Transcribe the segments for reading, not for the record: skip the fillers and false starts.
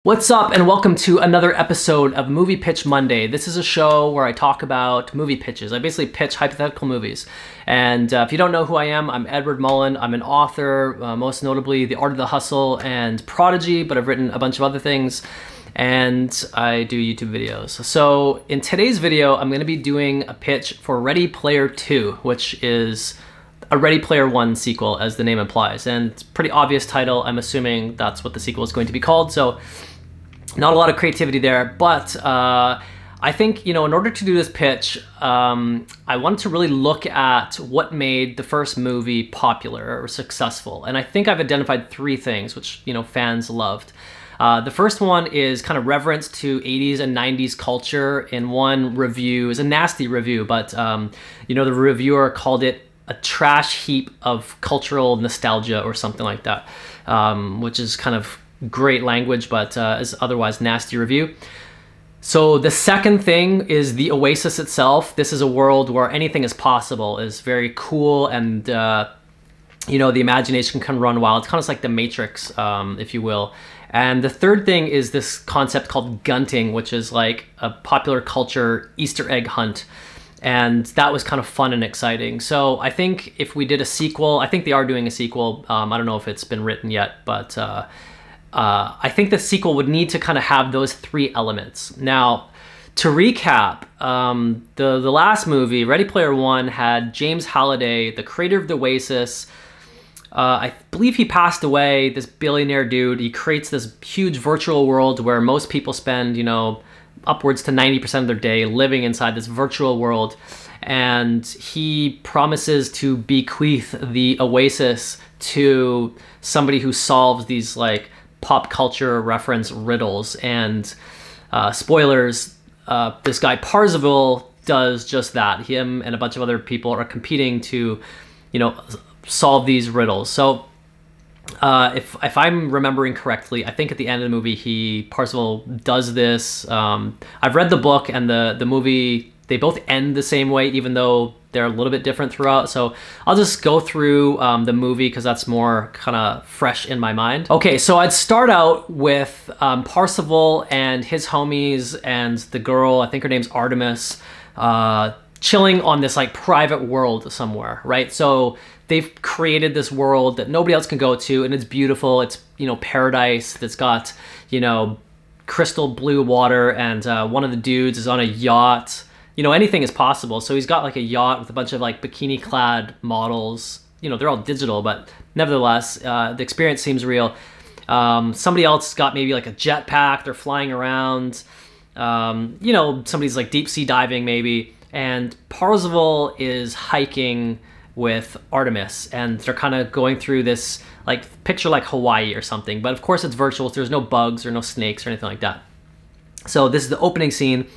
What's up and welcome to another episode of Movie Pitch Monday. This is a show where I talk about movie pitches. I basically pitch hypothetical movies. And if you don't know who I am, I'm Edward Mullen. I'm an author, most notably The Art of the Hustle and Prodigy, but I've written a bunch of other things. And I do YouTube videos. So in today's video, I'm going to be doing a pitch for Ready Player 2, which is a Ready Player 1 sequel, as the name implies. And it's a pretty obvious title. I'm assuming that's what the sequel is going to be called. So not a lot of creativity there, but I think, in order to do this pitch, I wanted to really look at what made the first movie popular or successful. And I think I've identified three things which, fans loved. The first one is kind of reverence to 80s and 90s culture. In one review, is a nasty review, but the reviewer called it a trash heap of cultural nostalgia or something like that, which is kind of great language, but is otherwise nasty review. So the second thing is the Oasis itself. This is a world where anything is possible, is very cool, and the imagination can run wild. It's kind of like the Matrix, if you will. And the third thing is this concept called gunting, which is like a popular culture Easter egg hunt. And that was kind of fun and exciting. So I think if we did a sequel, I think they are doing a sequel. I don't know if it's been written yet, but I think the sequel would need to kind of have those three elements. Now, to recap, the last movie, Ready Player 1, had James Halliday, the creator of the Oasis. I believe he passed away, this billionaire dude. He creates this huge virtual world where most people spend, upwards to 90% of their day living inside this virtual world. And he promises to bequeath the Oasis to somebody who solves these like pop culture reference riddles. And spoilers, this guy Parzival does just that. Him and a bunch of other people are competing to, solve these riddles. So if I'm remembering correctly, I think at the end of the movie, Parzival does this. I've read the book and the movie, they both end the same way, even though they're a little bit different throughout. So I'll just go through the movie because that's more kind of fresh in my mind. Okay, so I'd start out with Parzival and his homies and the girl, I think her name's Artemis, chilling on this like private world somewhere, right? So they've created this world that nobody else can go to, and it's beautiful. It's, paradise that's got, crystal blue water, and one of the dudes is on a yacht. Anything is possible. So he's got like a yacht with a bunch of like bikini clad models. They're all digital, but nevertheless, the experience seems real. Somebody else got maybe like a jetpack. They're flying around. Somebody's like deep sea diving maybe. And Parzival is hiking with Artemis, and they're kind of going through this like picture like Hawaii or something. But of course it's virtual, so there's no bugs or no snakes or anything like that. So this is the opening scene.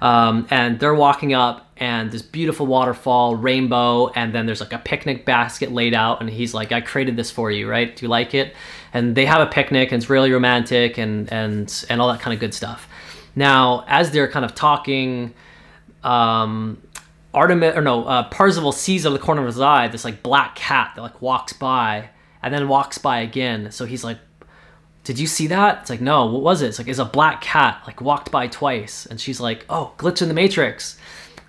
And they're walking up, and this beautiful waterfall, rainbow, and then there's like a picnic basket laid out, and he's like, I created this for you, right? Do you like it? And they have a picnic, and it's really romantic, and all that kind of good stuff. Now, as they're kind of talking, Parzival sees out of the corner of his eye this like black cat that like walks by, and then walks by again. So he's like, did you see that? It's like, no, what was it? It's like, it's a black cat, like walked by twice. And she's like, oh, glitch in the Matrix.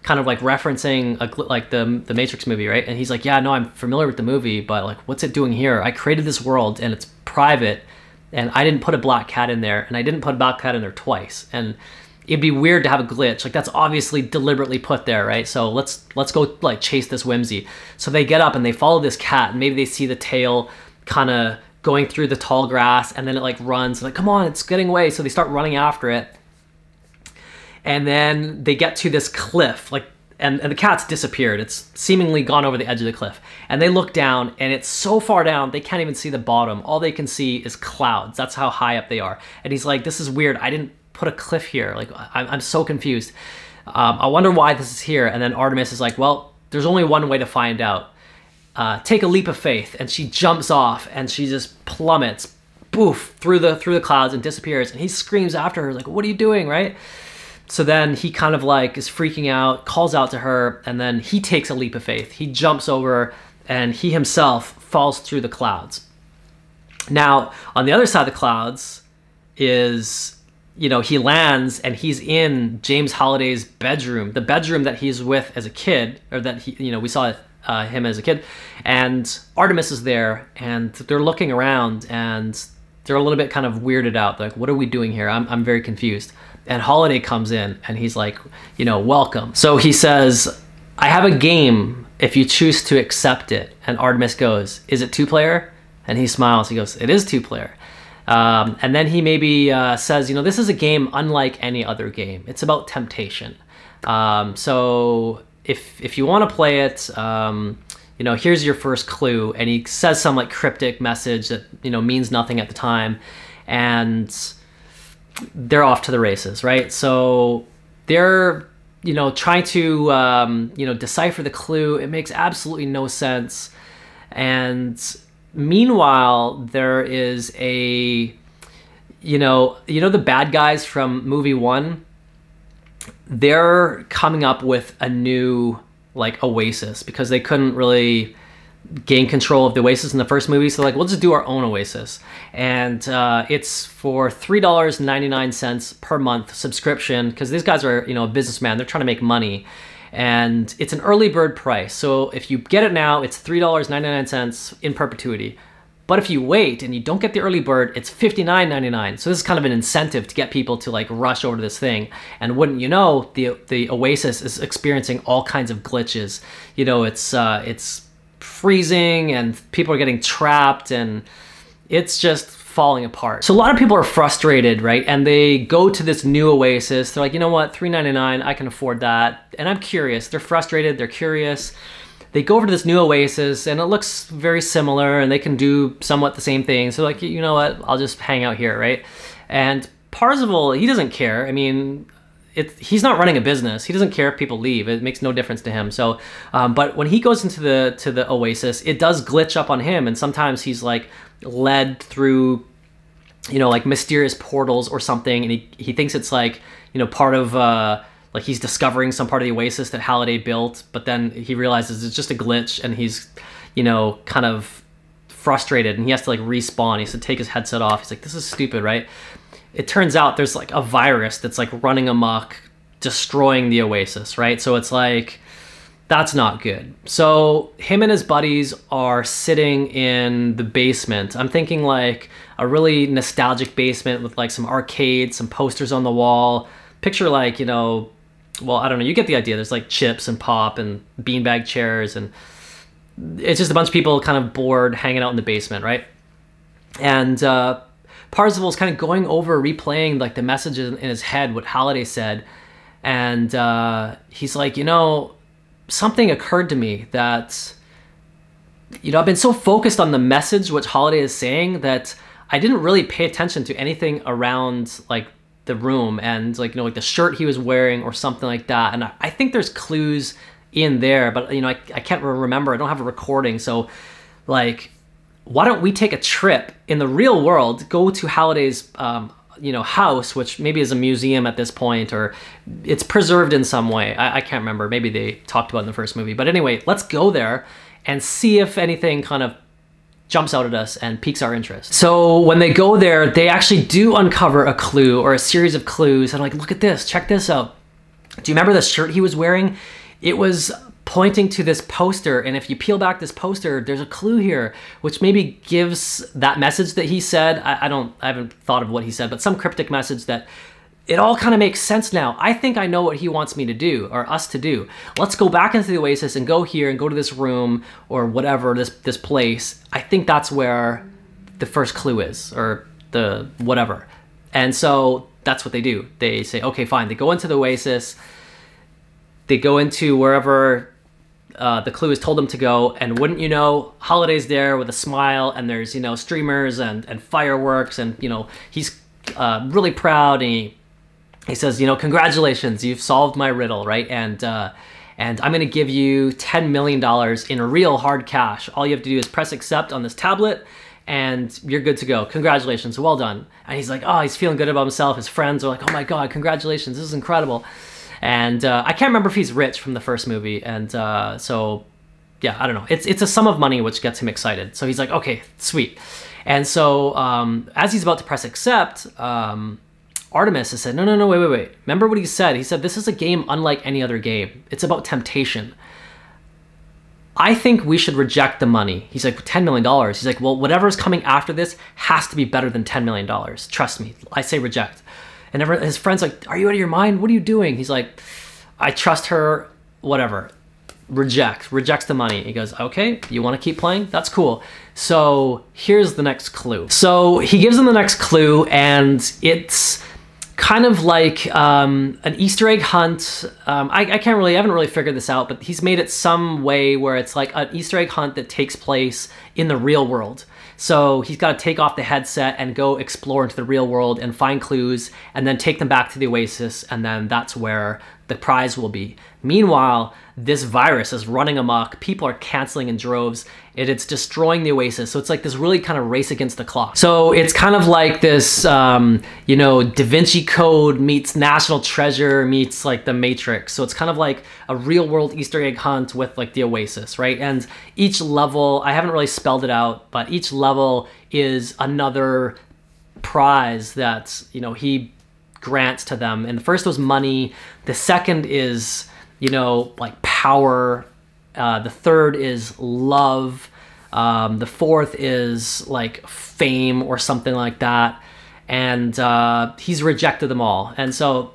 Kind of like referencing like the Matrix movie, right? And he's like, yeah, no, I'm familiar with the movie, but like, what's it doing here? I created this world and it's private, and I didn't put a black cat in there, and I didn't put a black cat in there twice. And it'd be weird to have a glitch. Like, that's obviously deliberately put there, right? So let's go like chase this whimsy. So they get up and they follow this cat, and maybe they see the tail kind of going through the tall grass, and then it like runs, like, come on, it's getting away. So they start running after it. And then they get to this cliff, like, and the cat's disappeared. It's seemingly gone over the edge of the cliff. And they look down, and it's so far down, they can't even see the bottom. All they can see is clouds. That's how high up they are. And he's like, this is weird. I didn't put a cliff here. Like, I'm so confused. I wonder why this is here. And then Artemis is like, well, there's only one way to find out. Take a leap of faith. And she jumps off, and she just plummets, boof, through the clouds and disappears. And he screams after her, like, what are you doing, right? So then he kind of like is freaking out, calls out to her, and then he takes a leap of faith. He jumps over, and he himself falls through the clouds. Now, on the other side of the clouds is, you know, he lands and he's in James Holliday's bedroom, the bedroom that he's with as a kid, or that he, you know, we saw him as a kid, and Artemis is there, and they're looking around, and they're a little bit kind of weirded out. They're like, what are we doing here? I'm very confused. And Holliday comes in and he's like, you know, welcome. So he says, I have a game if you choose to accept it. And Artemis goes, is it 2-player? And he smiles, he goes, it is 2-player. And then he maybe says, you know, this is a game unlike any other game. It's about temptation. So if you want to play it, you know, here's your first clue. And he says some like cryptic message that, you know, means nothing at the time. And they're off to the races, right? So they're, you know, trying to, you know, decipher the clue. It makes absolutely no sense. And meanwhile, there is a, you know, the bad guys from movie 1, they're coming up with a new, like, Oasis, because they couldn't really gain control of the Oasis in the first movie. So like, we'll just do our own Oasis. And it's for $3.99 per month subscription, because these guys are, you know, a businessman. They're trying to make money. And it's an early bird price. So if you get it now, it's $3.99 in perpetuity. But if you wait and you don't get the early bird, it's $59.99. So this is kind of an incentive to get people to like rush over to this thing. And wouldn't you know, the Oasis is experiencing all kinds of glitches. You know, it's freezing and people are getting trapped and it's just falling apart. So a lot of people are frustrated, right? And they go to this new Oasis. They're like, you know what, $3.99, I can afford that. And I'm curious. They're frustrated, they're curious. They go over to this new Oasis and it looks very similar and they can do somewhat the same thing. So like, you know what, I'll just hang out here, right? And Parzival, he doesn't care. I mean, he's not running a business. He doesn't care if people leave. It makes no difference to him. So, but when he goes into the Oasis, it does glitch up on him. And sometimes he's like led through, you know, like mysterious portals or something. And he thinks it's like, you know, part of, like he's discovering some part of the Oasis that Halliday built, but then he realizes it's just a glitch and he's, you know, kind of frustrated and he has to like respawn. He has to take his headset off. He's like, this is stupid, right? It turns out there's like a virus that's like running amok, destroying the Oasis, right? So it's like, that's not good. So him and his buddies are sitting in the basement. I'm thinking like a really nostalgic basement with like some arcades, some posters on the wall. Picture like, you know, well, I don't know, you get the idea. There's like chips and pop and beanbag chairs and it's just a bunch of people kind of bored hanging out in the basement, right? And Parzival's kind of going over, replaying like the messages in his head, what Halliday said. And he's like, you know, something occurred to me that, you know, I've been so focused on the message which Halliday is saying that I didn't really pay attention to anything around like the room and like, you know, like the shirt he was wearing or something like that. And I think there's clues in there, but you know, I can't remember. I don't have a recording. So like, why don't we take a trip in the real world, go to Halliday's, you know, house, which maybe is a museum at this point, or it's preserved in some way. I can't remember. Maybe they talked about it in the first movie, but anyway, let's go there and see if anything kind of jumps out at us and piques our interest. So when they go there, they actually do uncover a clue or a series of clues and like, look at this, check this out. Do you remember the shirt he was wearing? It was pointing to this poster, and if you peel back this poster, there's a clue here, which maybe gives that message that he said. I haven't thought of what he said, but some cryptic message that it all kind of makes sense now. I think I know what he wants me to do, or us to do. Let's go back into the Oasis and go here and go to this room or whatever, this place. I think that's where the first clue is, or the whatever. And so that's what they do. They say, okay, fine. They go into the Oasis. They go into wherever the clue has told them to go, and wouldn't you know, Holliday's there with a smile, and there's, you know, streamers and fireworks, and, you know, he's really proud, and he says, you know, congratulations, you've solved my riddle, right? And I'm gonna give you $10 million in real hard cash. All you have to do is press accept on this tablet, and you're good to go. Congratulations, well done. And he's like, oh, he's feeling good about himself. His friends are like, oh my God, congratulations, this is incredible. And I can't remember if he's rich from the first movie. And so, yeah, I don't know. It's a sum of money which gets him excited. So he's like, okay, sweet. And so as he's about to press accept, Artemis has said, no, wait. Remember what he said? He said, this is a game unlike any other game. It's about temptation. I think we should reject the money. He's like, $10 million. He's like, well, whatever's coming after this has to be better than $10 million. Trust me. I say reject. And his friend's like, are you out of your mind? What are you doing? He's like, I trust her, whatever. Rejects the money. He goes, okay, you want to keep playing? That's cool. So here's the next clue. So he gives him the next clue, and it's kind of like an Easter egg hunt. I haven't really figured this out, but he's made it some way where it's like an Easter egg hunt that takes place in the real world. So he's got to take off the headset and go explore into the real world and find clues and then take them back to the Oasis, and then that's where the prize will be. Meanwhile, this virus is running amok. People are canceling in droves. It's destroying the Oasis. So it's like this really kind of race against the clock. So it's kind of like this, you know, Da Vinci Code meets National Treasure meets like the Matrix. So it's kind of like a real world Easter egg hunt with like the Oasis, right? And each level, I haven't really spelled it out, but each level is another prize that, you know, he grants to them. And the first was money. The second is, you know, like power. The third is love. The fourth is like fame or something like that. And he's rejected them all. And so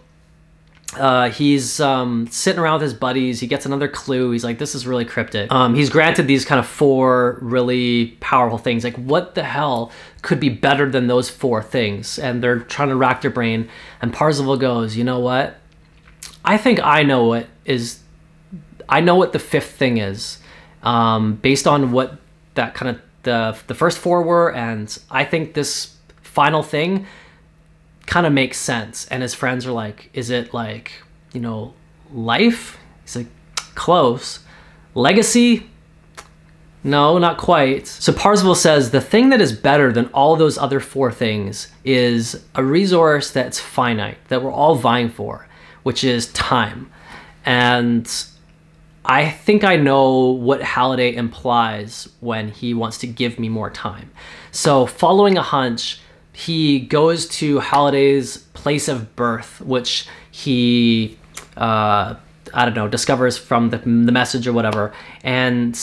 he's sitting around with his buddies. He gets another clue. He's like, this is really cryptic. He's granted these kind of 4 really powerful things. Like, what the hell could be better than those 4 things? And they're trying to rack their brain. And Parzival goes, you know what? I think I know what the 5th thing is, based on what that kind of the first 4 were, and I think this final thing kind of makes sense. And his friends are like, is it like, you know, life? He's like, close. Legacy? No, not quite. So Parzival says the thing that is better than all those other 4 things is a resource that's finite, that we're all vying for, which is time. And I think I know what Halliday implies when he wants to give me more time. So following a hunch, he goes to Halliday's place of birth, which he, I don't know, discovers from the message or whatever. And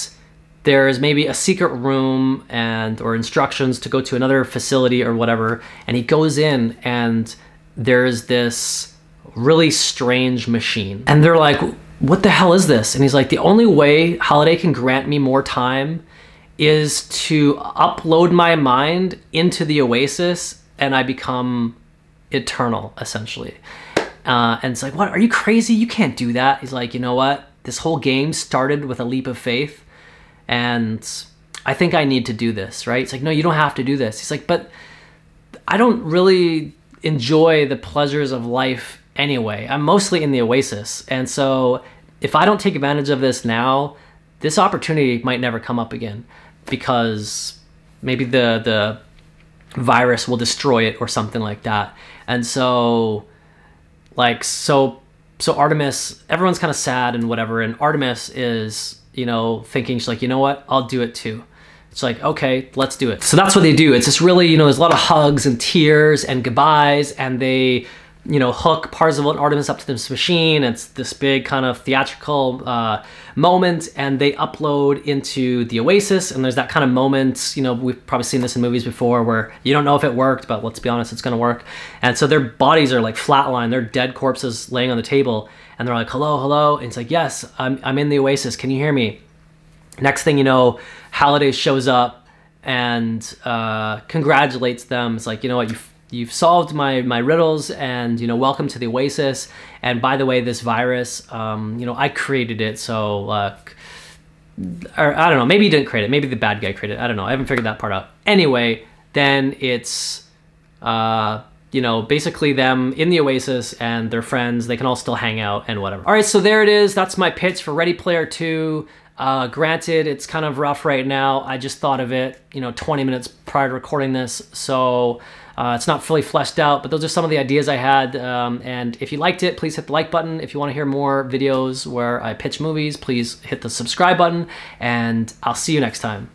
there's maybe a secret room or instructions to go to another facility or whatever. And he goes in, and there's this really strange machine. And they're like, what the hell is this? And he's like, the only way Halliday can grant me more time is to upload my mind into the Oasis, and I become eternal, essentially. And it's like, what? Are you crazy? You can't do that. He's like, you know what? This whole game started with a leap of faith, and I think I need to do this, right? It's like, no, you don't have to do this. He's like, but I don't really enjoy the pleasures of life anyway. I'm mostly in the Oasis. And so if I don't take advantage of this now, this opportunity might never come up again, because maybe the virus will destroy it or something like that. And so like, so Artemis, everyone's kind of sad and whatever. And Artemis is, you know, thinking, she's like, you know what? I'll do it too. It's like, okay, let's do it. So that's what they do. It's just really, you know, there's a lot of hugs and tears and goodbyes, and they, you know, hook Parzival and Artemis up to this machine. It's this big kind of theatrical moment, and they upload into the Oasis. And there's that kind of moment, you know, we've probably seen this in movies before, where you don't know if it worked, but let's be honest, it's gonna work. And so their bodies are like flatlined, they're dead corpses laying on the table, and they're like, hello, hello. And it's like, yes, I'm in the Oasis, can you hear me? Next thing you know, Halliday shows up and congratulates them. It's like, you know what, you've solved my riddles, and, you know, welcome to the Oasis. And by the way, this virus, you know, I created it. So, or I don't know, maybe he didn't create it. Maybe the bad guy created it. I don't know. I haven't figured that part out. Anyway, then it's, you know, basically them in the Oasis and their friends. They can all still hang out and whatever. All right, so there it is. That's my pitch for Ready Player 2. Granted, it's kind of rough right now. I just thought of it, you know, 20 minutes prior to recording this. So it's not fully fleshed out, but those are some of the ideas I had. And if you liked it, please hit the like button. If you want to hear more videos where I pitch movies, please hit the subscribe button, and I'll see you next time.